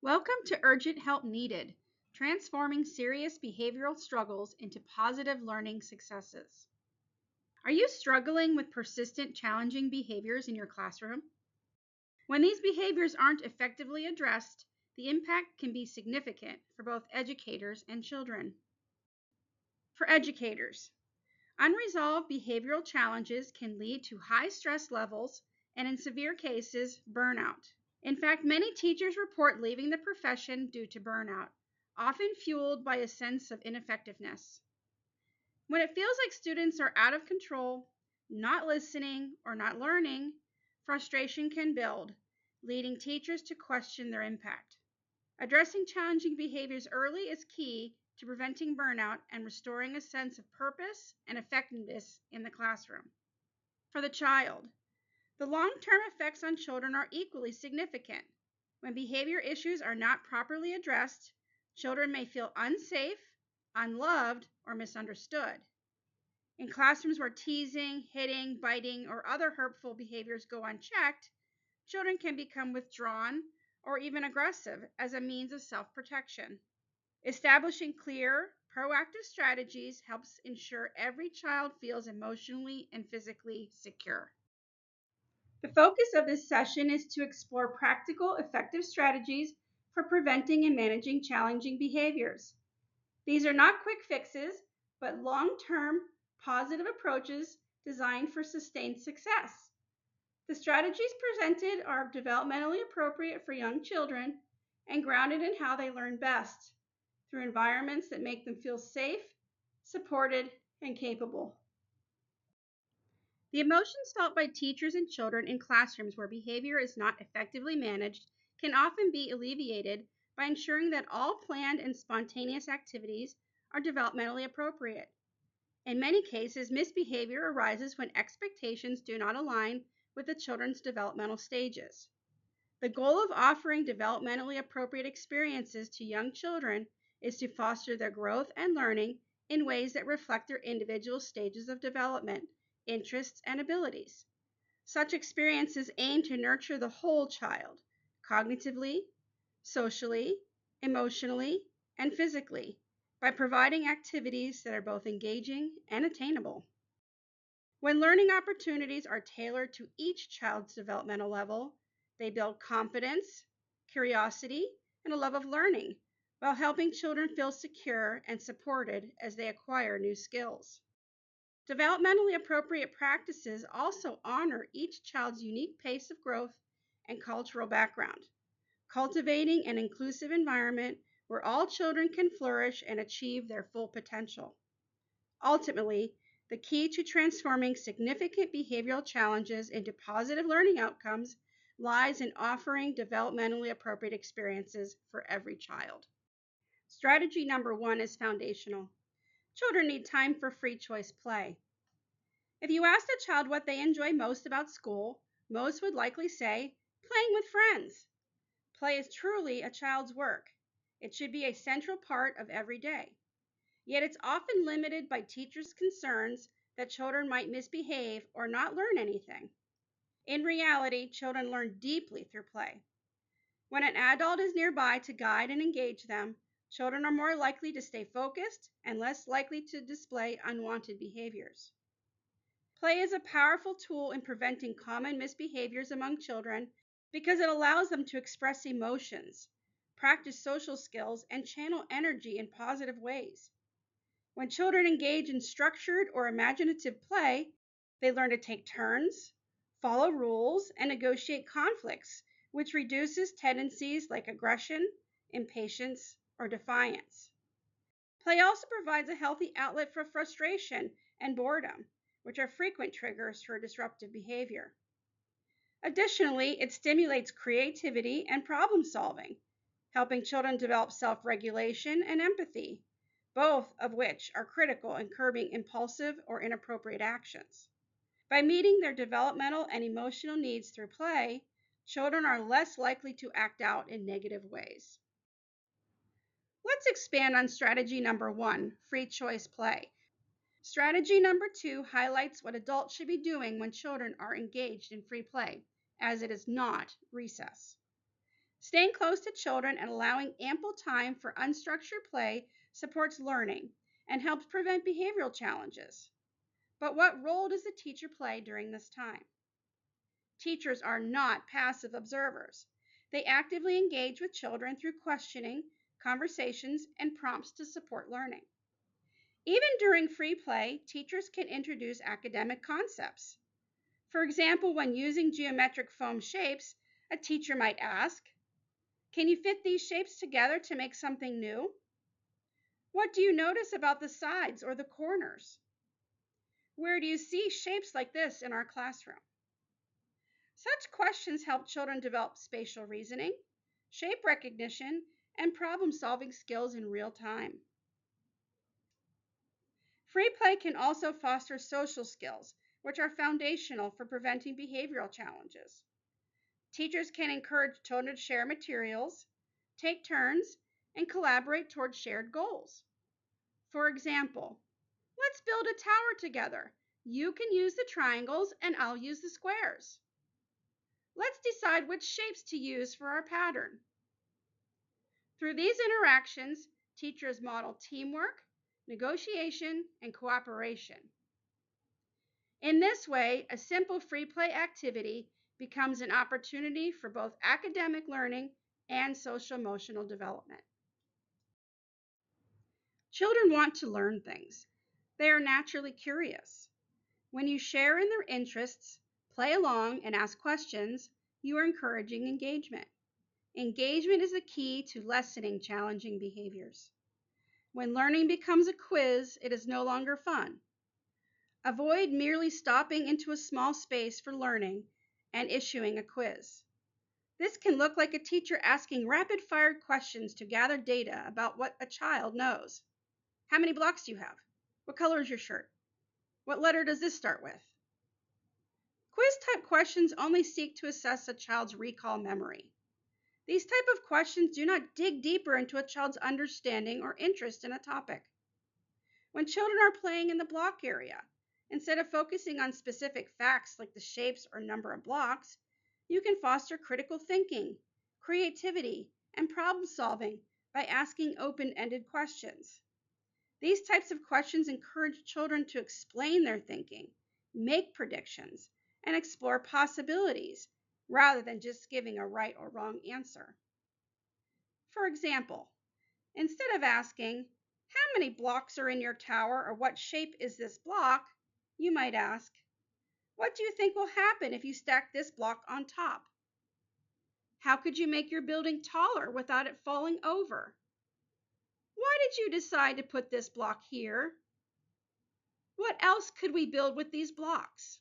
Welcome to Urgent Help Needed, transforming serious behavioral struggles into positive learning successes. Are you struggling with persistent, challenging behaviors in your classroom? When these behaviors aren't effectively addressed, the impact can be significant for both educators and children. For educators, unresolved behavioral challenges can lead to high stress levels and, in severe cases, burnout. In fact, many teachers report leaving the profession due to burnout, often fueled by a sense of ineffectiveness. When it feels like students are out of control, not listening, or not learning, frustration can build, leading teachers to question their impact. Addressing challenging behaviors early is key to preventing burnout and restoring a sense of purpose and effectiveness in the classroom. For the child, the long-term effects on children are equally significant. When behavior issues are not properly addressed, children may feel unsafe, unloved, or misunderstood. In classrooms where teasing, hitting, biting, or other hurtful behaviors go unchecked, children can become withdrawn or even aggressive as a means of self-protection. Establishing clear, proactive strategies helps ensure every child feels emotionally and physically secure. The focus of this session is to explore practical, effective strategies for preventing and managing challenging behaviors. These are not quick fixes, but long-term, positive approaches designed for sustained success. The strategies presented are developmentally appropriate for young children and grounded in how they learn best, through environments that make them feel safe, supported, and capable. The emotions felt by teachers and children in classrooms where behavior is not effectively managed can often be alleviated by ensuring that all planned and spontaneous activities are developmentally appropriate. In many cases, misbehavior arises when expectations do not align with the children's developmental stages. The goal of offering developmentally appropriate experiences to young children is to foster their growth and learning in ways that reflect their individual stages of development, interests, and abilities. Such experiences aim to nurture the whole child, cognitively, socially, emotionally, and physically, by providing activities that are both engaging and attainable. When learning opportunities are tailored to each child's developmental level, they build confidence, curiosity, and a love of learning, while helping children feel secure and supported as they acquire new skills. Developmentally appropriate practices also honor each child's unique pace of growth and cultural background, cultivating an inclusive environment where all children can flourish and achieve their full potential. Ultimately, the key to transforming significant behavioral challenges into positive learning outcomes lies in offering developmentally appropriate experiences for every child. Strategy number 1 is foundational. Children need time for free choice play. If you asked a child what they enjoy most about school, most would likely say, playing with friends. Play is truly a child's work. It should be a central part of every day. Yet it's often limited by teachers' concerns that children might misbehave or not learn anything. In reality, children learn deeply through play. When an adult is nearby to guide and engage them, children are more likely to stay focused and less likely to display unwanted behaviors. Play is a powerful tool in preventing common misbehaviors among children because it allows them to express emotions, practice social skills, and channel energy in positive ways. When children engage in structured or imaginative play, they learn to take turns, follow rules, and negotiate conflicts, which reduces tendencies like aggression, impatience, or defiance. Play also provides a healthy outlet for frustration and boredom, which are frequent triggers for disruptive behavior. Additionally, it stimulates creativity and problem solving, helping children develop self-regulation and empathy, both of which are critical in curbing impulsive or inappropriate actions. By meeting their developmental and emotional needs through play, children are less likely to act out in negative ways. Let's expand on strategy number 1, free choice play. Strategy number 2 highlights what adults should be doing when children are engaged in free play, as it is not recess. Staying close to children and allowing ample time for unstructured play supports learning and helps prevent behavioral challenges. But what role does the teacher play during this time? Teachers are not passive observers. They actively engage with children through questioning, conversations, and prompts to support learning. Even during free play, teachers can introduce academic concepts. For example, when using geometric foam shapes, a teacher might ask, "Can you fit these shapes together to make something new? What do you notice about the sides or the corners? Where do you see shapes like this in our classroom?" Such questions help children develop spatial reasoning, shape recognition, and problem-solving skills in real time. Free play can also foster social skills, which are foundational for preventing behavioral challenges. Teachers can encourage children to share materials, take turns, and collaborate toward shared goals. For example, "Let's build a tower together. You can use the triangles and I'll use the squares. Let's decide which shapes to use for our pattern." Through these interactions, teachers model teamwork, negotiation, and cooperation. In this way, a simple free play activity becomes an opportunity for both academic learning and social emotional development. Children want to learn things. They are naturally curious. When you share in their interests, play along, and ask questions, you are encouraging engagement. Engagement is the key to lessening challenging behaviors. When learning becomes a quiz, it is no longer fun. Avoid merely stopping into a small space for learning and issuing a quiz. This can look like a teacher asking rapid-fire questions to gather data about what a child knows. "How many blocks do you have? What color is your shirt? What letter does this start with?" Quiz-type questions only seek to assess a child's recall memory. These type of questions do not dig deeper into a child's understanding or interest in a topic. When children are playing in the block area, instead of focusing on specific facts like the shapes or number of blocks, you can foster critical thinking, creativity, and problem solving by asking open-ended questions. These types of questions encourage children to explain their thinking, make predictions, and explore possibilities rather than just giving a right or wrong answer. For example, instead of asking, "How many blocks are in your tower?" or "What shape is this block?" you might ask, "What do you think will happen if you stack this block on top? How could you make your building taller without it falling over? Why did you decide to put this block here? What else could we build with these blocks?"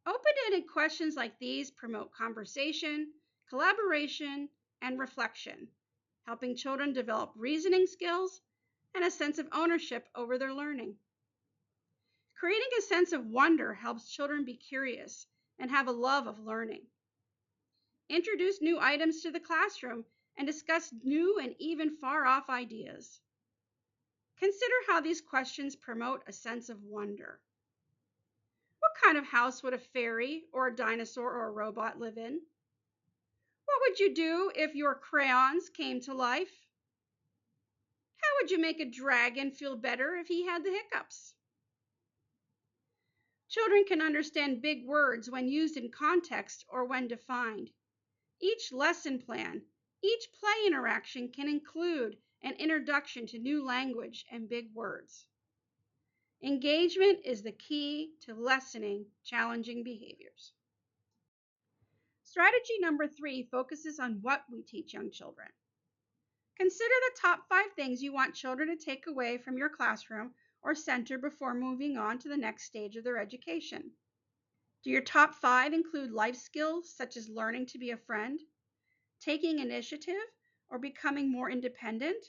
Open-ended questions like these promote conversation, collaboration, and reflection, helping children develop reasoning skills and a sense of ownership over their learning. Creating a sense of wonder helps children be curious and have a love of learning. Introduce new items to the classroom and discuss new and even far-off ideas. Consider how these questions promote a sense of wonder. What kind of house would a fairy or a dinosaur or a robot live in? What would you do if your crayons came to life? How would you make a dragon feel better if he had the hiccups? Children can understand big words when used in context or when defined. Each lesson plan, each play interaction can include an introduction to new language and big words. Engagement is the key to lessening challenging behaviors. Strategy number 3 focuses on what we teach young children. Consider the top 5 things you want children to take away from your classroom or center before moving on to the next stage of their education. Do your top 5 include life skills such as learning to be a friend, taking initiative, or becoming more independent?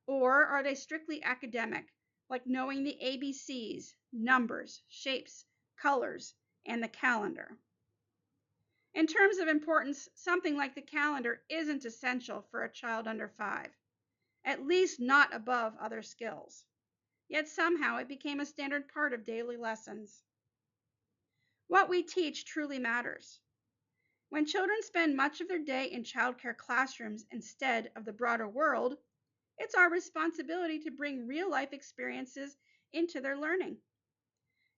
Or are they strictly academic, like knowing the ABCs, numbers, shapes, colors, and the calendar? In terms of importance, something like the calendar isn't essential for a child under 5, at least not above other skills. Yet somehow it became a standard part of daily lessons. What we teach truly matters. When children spend much of their day in childcare classrooms instead of the broader world, it's our responsibility to bring real-life experiences into their learning.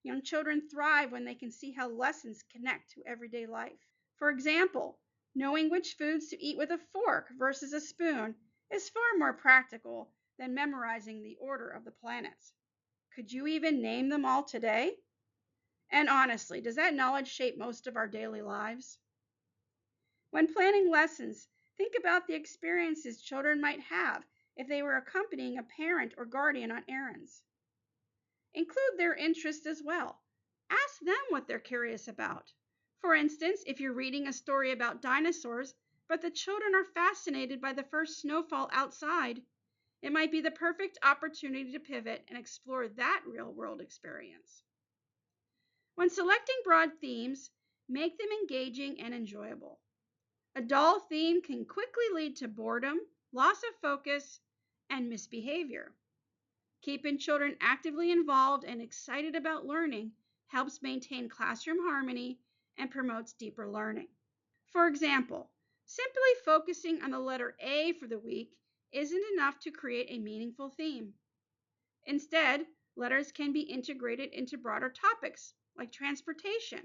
Young children thrive when they can see how lessons connect to everyday life. For example, knowing which foods to eat with a fork versus a spoon is far more practical than memorizing the order of the planets. Could you even name them all today? And honestly, does that knowledge shape most of our daily lives? When planning lessons, think about the experiences children might have if they were accompanying a parent or guardian on errands. Include their interests as well. Ask them what they're curious about. For instance, if you're reading a story about dinosaurs, but the children are fascinated by the first snowfall outside, it might be the perfect opportunity to pivot and explore that real-world experience. When selecting broad themes, make them engaging and enjoyable. A dull theme can quickly lead to boredom, loss of focus, and misbehavior. Keeping children actively involved and excited about learning helps maintain classroom harmony and promotes deeper learning. For example, simply focusing on the letter A for the week isn't enough to create a meaningful theme. Instead, letters can be integrated into broader topics like transportation,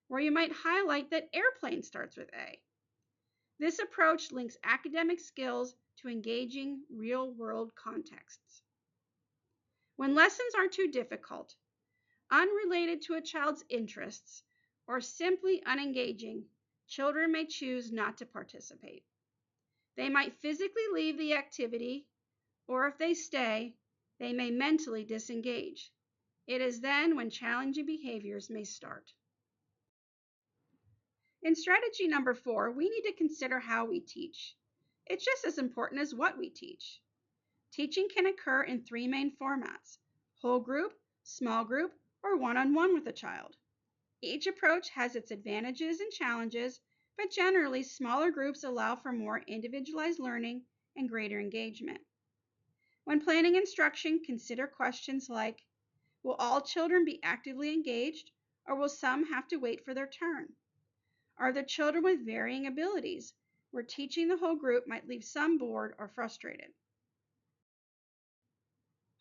where you might highlight that airplane starts with A. This approach links academic skills to engaging real-world contexts. When lessons are too difficult, unrelated to a child's interests, or simply unengaging, children may choose not to participate. They might physically leave the activity, or if they stay, they may mentally disengage. It is then when challenging behaviors may start. In strategy number 4, we need to consider how we teach. It's just as important as what we teach. Teaching can occur in 3 main formats: whole group, small group, or one-on-one with a child. Each approach has its advantages and challenges, but generally smaller groups allow for more individualized learning and greater engagement. When planning instruction, consider questions like, will all children be actively engaged, or will some have to wait for their turn? Are there children with varying abilities, where teaching the whole group might leave some bored or frustrated?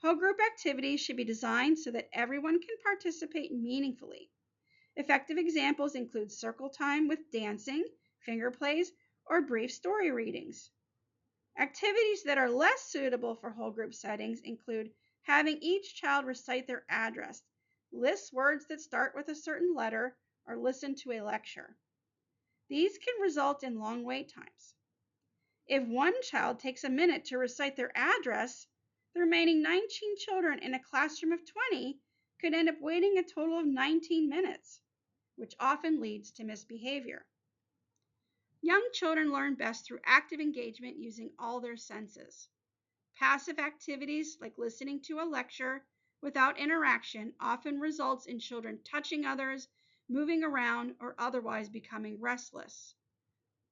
Whole group activities should be designed so that everyone can participate meaningfully. Effective examples include circle time with dancing, finger plays, or brief story readings. Activities that are less suitable for whole group settings include having each child recite their address, list words that start with a certain letter, or listen to a lecture. These can result in long wait times. If one child takes a minute to recite their address, the remaining 19 children in a classroom of 20 could end up waiting a total of 19 minutes, which often leads to misbehavior. Young children learn best through active engagement using all their senses. Passive activities like listening to a lecture without interaction often results in children touching others, moving around, or otherwise becoming restless.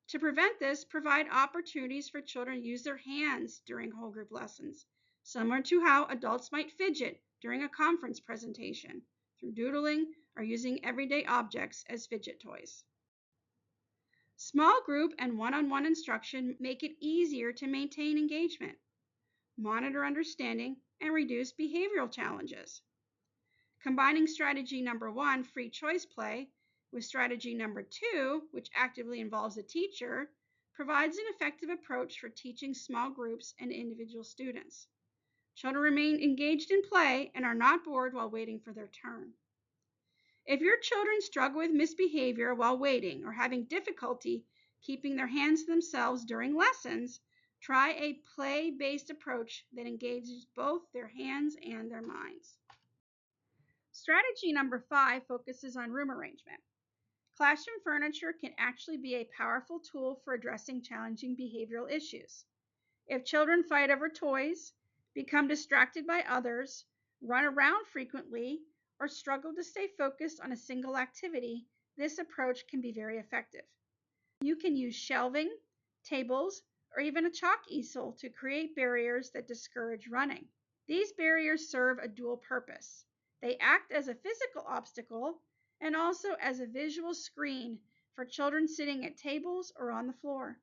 To prevent this, provide opportunities for children to use their hands during whole group lessons, similar to how adults might fidget during a conference presentation through doodling or using everyday objects as fidget toys. Small group and one-on-one instruction make it easier to maintain engagement, monitor understanding, and reduce behavioral challenges. Combining strategy number 1, free choice play, with strategy number 2, which actively involves a teacher, provides an effective approach for teaching small groups and individual students. Children remain engaged in play and are not bored while waiting for their turn. If your children struggle with misbehavior while waiting or having difficulty keeping their hands to themselves during lessons, try a play-based approach that engages both their hands and their minds. Strategy number 5 focuses on room arrangement. Classroom furniture can actually be a powerful tool for addressing challenging behavioral issues. If children fight over toys, become distracted by others, run around frequently, or struggle to stay focused on a single activity, this approach can be very effective. You can use shelving, tables, or even a chalk easel to create barriers that discourage running. These barriers serve a dual purpose. They act as a physical obstacle and also as a visual screen for children sitting at tables or on the floor.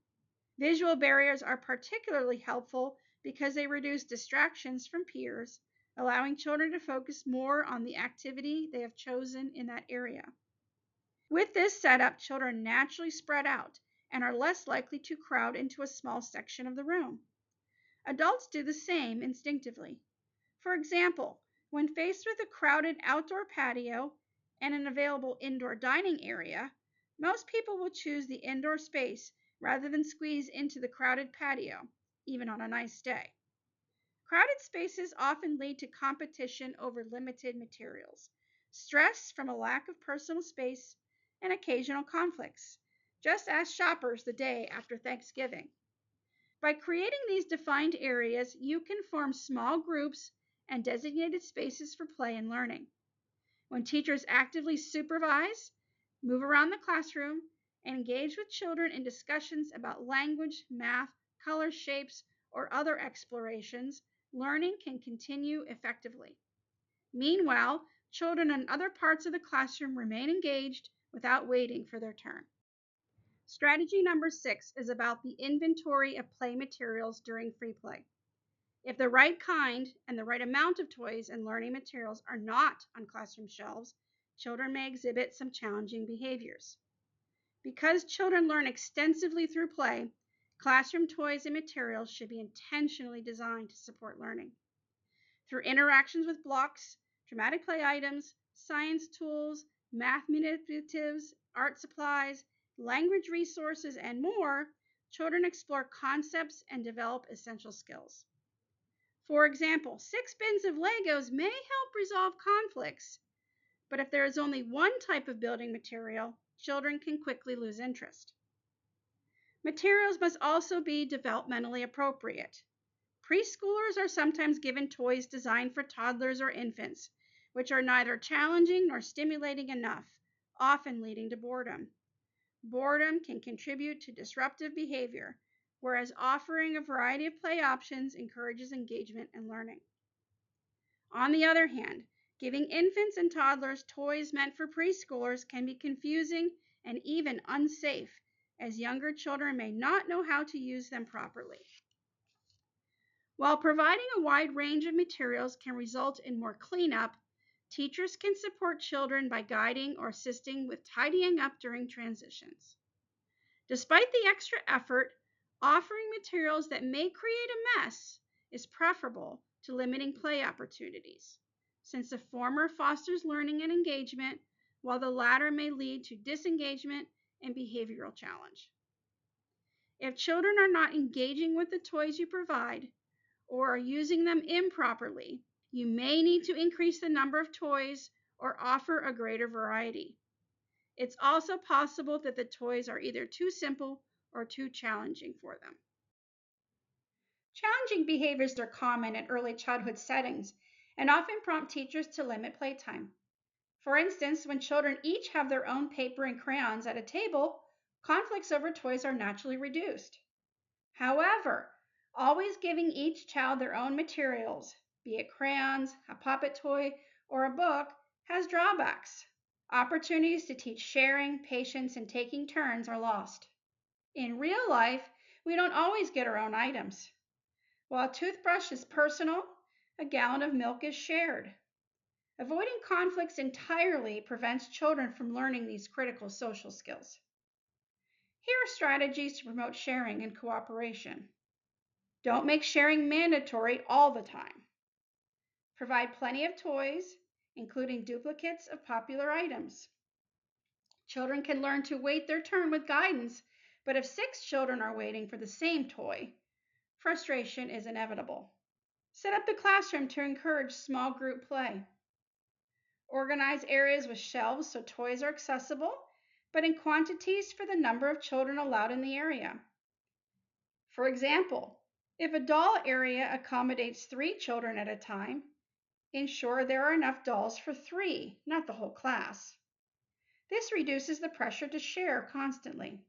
Visual barriers are particularly helpful because they reduce distractions from peers, allowing children to focus more on the activity they have chosen in that area. With this setup, children naturally spread out and are less likely to crowd into a small section of the room. Adults do the same instinctively. For example, when faced with a crowded outdoor patio and an available indoor dining area, most people will choose the indoor space rather than squeeze into the crowded patio, even on a nice day. Crowded spaces often lead to competition over limited materials, stress from a lack of personal space, and occasional conflicts. Just ask shoppers the day after Thanksgiving. By creating these defined areas, you can form small groups and designated spaces for play and learning. When teachers actively supervise, move around the classroom, and engage with children in discussions about language, math, color, shapes, or other explorations, learning can continue effectively. Meanwhile, children in other parts of the classroom remain engaged without waiting for their turn. Strategy number 6 is about the inventory of play materials during free play. If the right kind and the right amount of toys and learning materials are not on classroom shelves, children may exhibit some challenging behaviors. Because children learn extensively through play, classroom toys and materials should be intentionally designed to support learning. Through interactions with blocks, dramatic play items, science tools, math manipulatives, art supplies, language resources, and more, children explore concepts and develop essential skills. For example, 6 bins of Legos may help resolve conflicts, but if there is only one type of building material, children can quickly lose interest. Materials must also be developmentally appropriate. Preschoolers are sometimes given toys designed for toddlers or infants, which are neither challenging nor stimulating enough, often leading to boredom. Boredom can contribute to disruptive behavior, whereas offering a variety of play options encourages engagement and learning. On the other hand, giving infants and toddlers toys meant for preschoolers can be confusing and even unsafe, as younger children may not know how to use them properly. While providing a wide range of materials can result in more cleanup, teachers can support children by guiding or assisting with tidying up during transitions. Despite the extra effort, offering materials that may create a mess is preferable to limiting play opportunities, since the former fosters learning and engagement, while the latter may lead to disengagement and behavioral challenge. If children are not engaging with the toys you provide or are using them improperly, you may need to increase the number of toys or offer a greater variety. It's also possible that the toys are either too simple or too challenging for them. Challenging behaviors are common in early childhood settings and often prompt teachers to limit playtime. For instance, when children each have their own paper and crayons at a table, conflicts over toys are naturally reduced. However, always giving each child their own materials, be it crayons, a puppet toy, or a book, has drawbacks. Opportunities to teach sharing, patience, and taking turns are lost. In real life, we don't always get our own items. While a toothbrush is personal, a gallon of milk is shared. Avoiding conflicts entirely prevents children from learning these critical social skills. Here are strategies to promote sharing and cooperation. Don't make sharing mandatory all the time. Provide plenty of toys, including duplicates of popular items. Children can learn to wait their turn with guidance, but if 6 children are waiting for the same toy, frustration is inevitable. Set up the classroom to encourage small group play. Organize areas with shelves so toys are accessible, but in quantities for the number of children allowed in the area. For example, if a doll area accommodates 3 children at a time, ensure there are enough dolls for 3, not the whole class. This reduces the pressure to share constantly.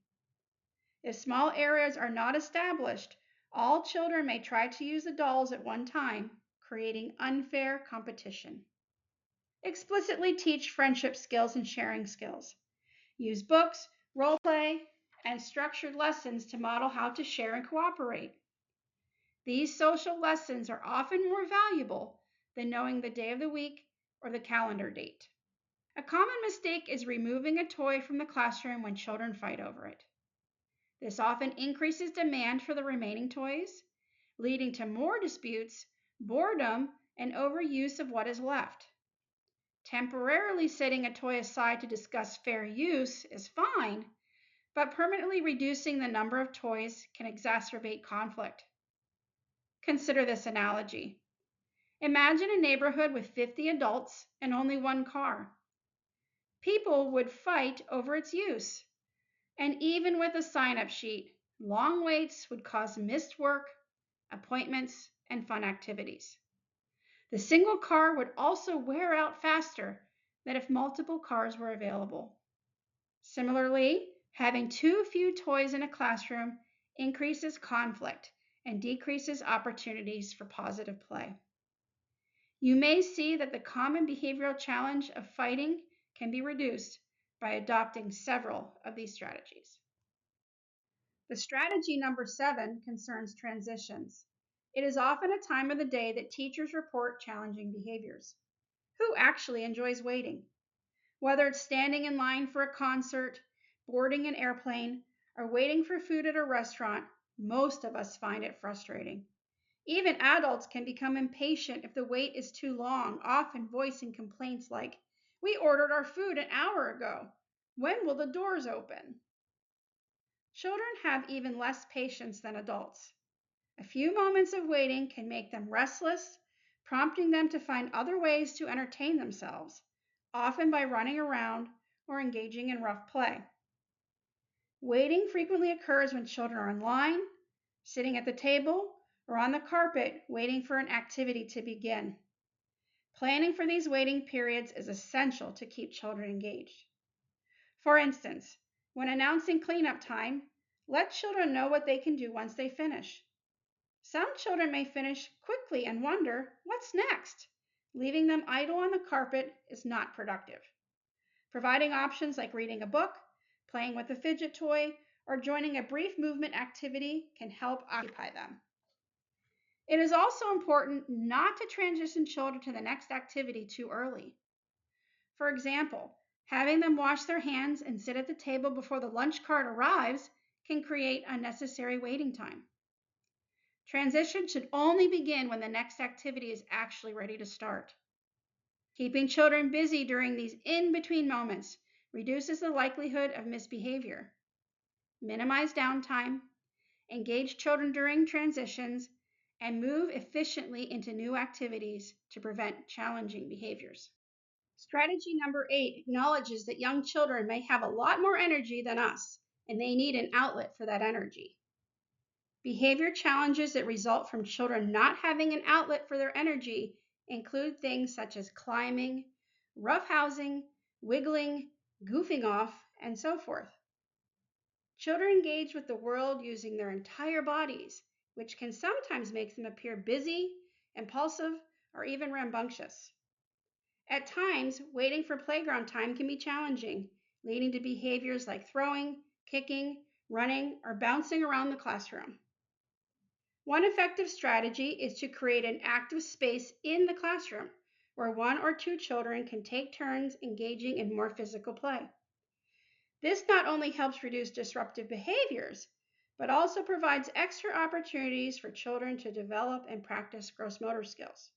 If small areas are not established, all children may try to use the dolls at one time, creating unfair competition. Explicitly teach friendship skills and sharing skills. Use books, role play, and structured lessons to model how to share and cooperate. These social lessons are often more valuable than knowing the day of the week or the calendar date. A common mistake is removing a toy from the classroom when children fight over it. This often increases demand for the remaining toys, leading to more disputes, boredom, and overuse of what is left. Temporarily setting a toy aside to discuss fair use is fine, but permanently reducing the number of toys can exacerbate conflict. Consider this analogy. Imagine a neighborhood with 50 adults and only one car. People would fight over its use. And even with a sign-up sheet, long waits would cause missed work, appointments, and fun activities. The single car would also wear out faster than if multiple cars were available. Similarly, having too few toys in a classroom increases conflict and decreases opportunities for positive play. You may see that the common behavioral challenge of fighting can be reduced by adopting several of these strategies. The strategy number 7 concerns transitions. It is often a time of the day that teachers report challenging behaviors. Who actually enjoys waiting? Whether it's standing in line for a concert, boarding an airplane, or waiting for food at a restaurant, most of us find it frustrating. Even adults can become impatient if the wait is too long, often voicing complaints like, "We ordered our food an hour ago. When will the doors open?" Children have even less patience than adults. A few moments of waiting can make them restless, prompting them to find other ways to entertain themselves, often by running around or engaging in rough play. Waiting frequently occurs when children are in line, sitting at the table, or on the carpet waiting for an activity to begin. Planning for these waiting periods is essential to keep children engaged. For instance, when announcing cleanup time, let children know what they can do once they finish. Some children may finish quickly and wonder, "What's next?" Leaving them idle on the carpet is not productive. Providing options like reading a book, playing with a fidget toy, or joining a brief movement activity can help occupy them. It is also important not to transition children to the next activity too early. For example, having them wash their hands and sit at the table before the lunch cart arrives can create unnecessary waiting time. Transition should only begin when the next activity is actually ready to start. Keeping children busy during these in-between moments reduces the likelihood of misbehavior. Minimize downtime, engage children during transitions, and move efficiently into new activities to prevent challenging behaviors. Strategy number 8 acknowledges that young children may have a lot more energy than us, and they need an outlet for that energy. Behavior challenges that result from children not having an outlet for their energy include things such as climbing, roughhousing, wiggling, goofing off, and so forth. Children engage with the world using their entire bodies, which can sometimes make them appear busy, impulsive, or even rambunctious. At times, waiting for playground time can be challenging, leading to behaviors like throwing, kicking, running, or bouncing around the classroom. One effective strategy is to create an active space in the classroom where 1 or 2 children can take turns engaging in more physical play. This not only helps reduce disruptive behaviors, but also provides extra opportunities for children to develop and practice gross motor skills.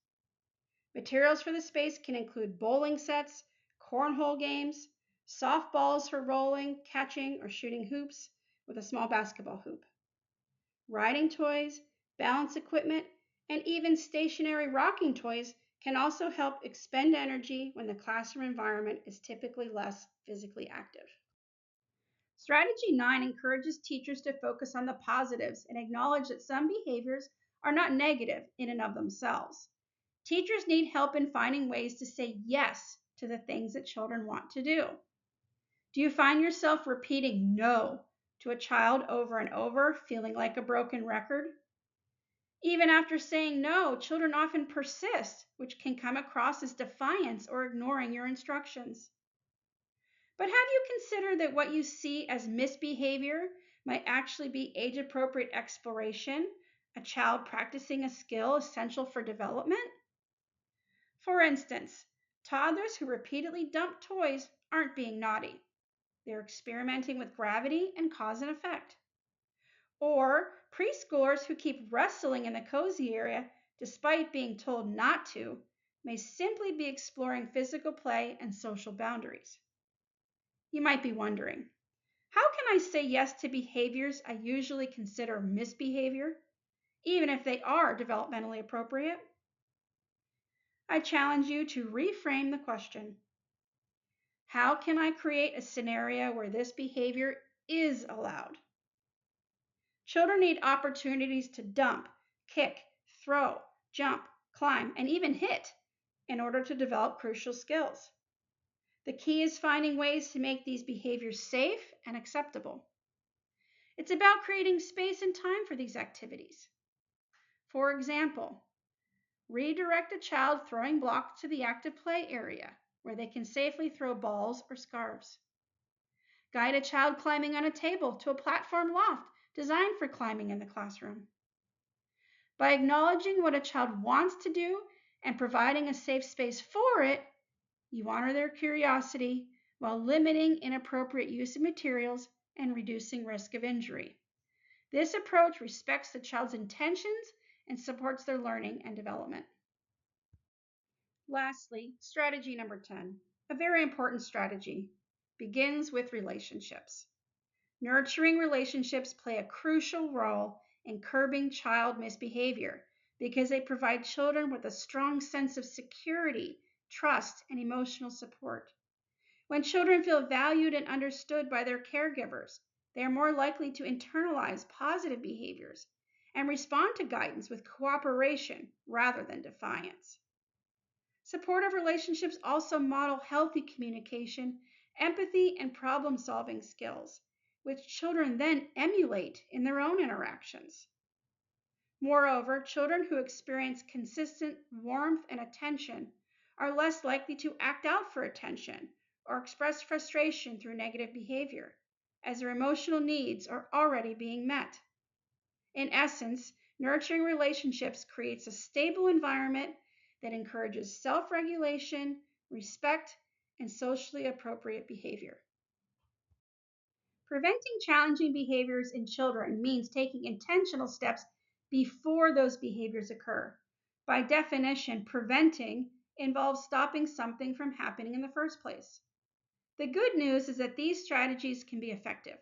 Materials for the space can include bowling sets, cornhole games, softballs for rolling, catching, or shooting hoops with a small basketball hoop. Riding toys, balance equipment, and even stationary rocking toys can also help expend energy when the classroom environment is typically less physically active. Strategy 9 encourages teachers to focus on the positives and acknowledge that some behaviors are not negative in and of themselves. Teachers need help in finding ways to say yes to the things that children want to do. Do you find yourself repeating no to a child over and over, feeling like a broken record? Even after saying no, children often persist, which can come across as defiance or ignoring your instructions. But have you considered that what you see as misbehavior might actually be age-appropriate exploration, a child practicing a skill essential for development? For instance, toddlers who repeatedly dump toys aren't being naughty. They're experimenting with gravity and cause and effect. Or preschoolers who keep wrestling in the cozy area despite being told not to may simply be exploring physical play and social boundaries. You might be wondering, how can I say yes to behaviors I usually consider misbehavior, even if they are developmentally appropriate? I challenge you to reframe the question. How can I create a scenario where this behavior is allowed? Children need opportunities to dump, kick, throw, jump, climb, and even hit in order to develop crucial skills. The key is finding ways to make these behaviors safe and acceptable. It's about creating space and time for these activities. For example, redirect a child throwing blocks to the active play area where they can safely throw balls or scarves. Guide a child climbing on a table to a platform loft designed for climbing in the classroom. By acknowledging what a child wants to do and providing a safe space for it, you honor their curiosity while limiting inappropriate use of materials and reducing risk of injury. This approach respects the child's intentions and supports their learning and development. Lastly, strategy number 10, a very important strategy, begins with relationships. Nurturing relationships play a crucial role in curbing child misbehavior because they provide children with a strong sense of security, trust, and emotional support. When children feel valued and understood by their caregivers, they are more likely to internalize positive behaviors and respond to guidance with cooperation rather than defiance. Supportive relationships also model healthy communication, empathy, and problem-solving skills, which children then emulate in their own interactions. Moreover, children who experience consistent warmth and attention are less likely to act out for attention or express frustration through negative behavior, as their emotional needs are already being met. In essence, nurturing relationships creates a stable environment that encourages self-regulation, respect, and socially appropriate behavior. Preventing challenging behaviors in children means taking intentional steps before those behaviors occur. By definition, preventing involves stopping something from happening in the first place. The good news is that these strategies can be effective.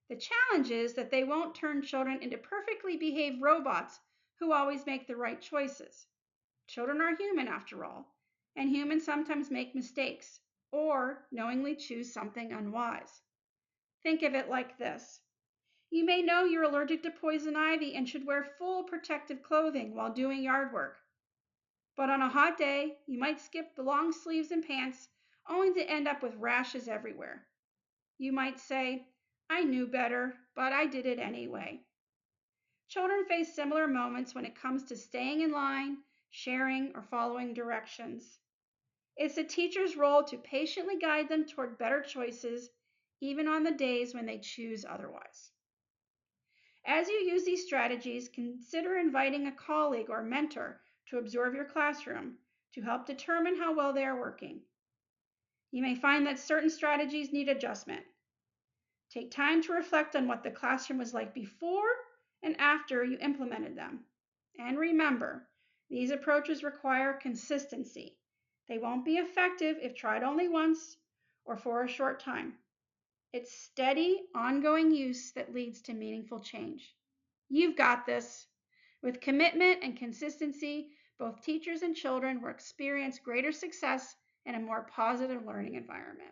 The challenge is that they won't turn children into perfectly behaved robots who always make the right choices. Children are human after all, and humans sometimes make mistakes or knowingly choose something unwise. Think of it like this. You may know you're allergic to poison ivy and should wear full protective clothing while doing yard work. But on a hot day, you might skip the long sleeves and pants only to end up with rashes everywhere. You might say, I knew better, but I did it anyway. Children face similar moments when it comes to staying in line, sharing, or following directions. It's the teacher's role to patiently guide them toward better choices, even on the days when they choose otherwise. As you use these strategies, consider inviting a colleague or mentor to observe your classroom to help determine how well they are working. You may find that certain strategies need adjustment. Take time to reflect on what the classroom was like before and after you implemented them. And remember, these approaches require consistency. They won't be effective if tried only once or for a short time. It's steady, ongoing use that leads to meaningful change. You've got this. With commitment and consistency, both teachers and children will experience greater success and a more positive learning environment.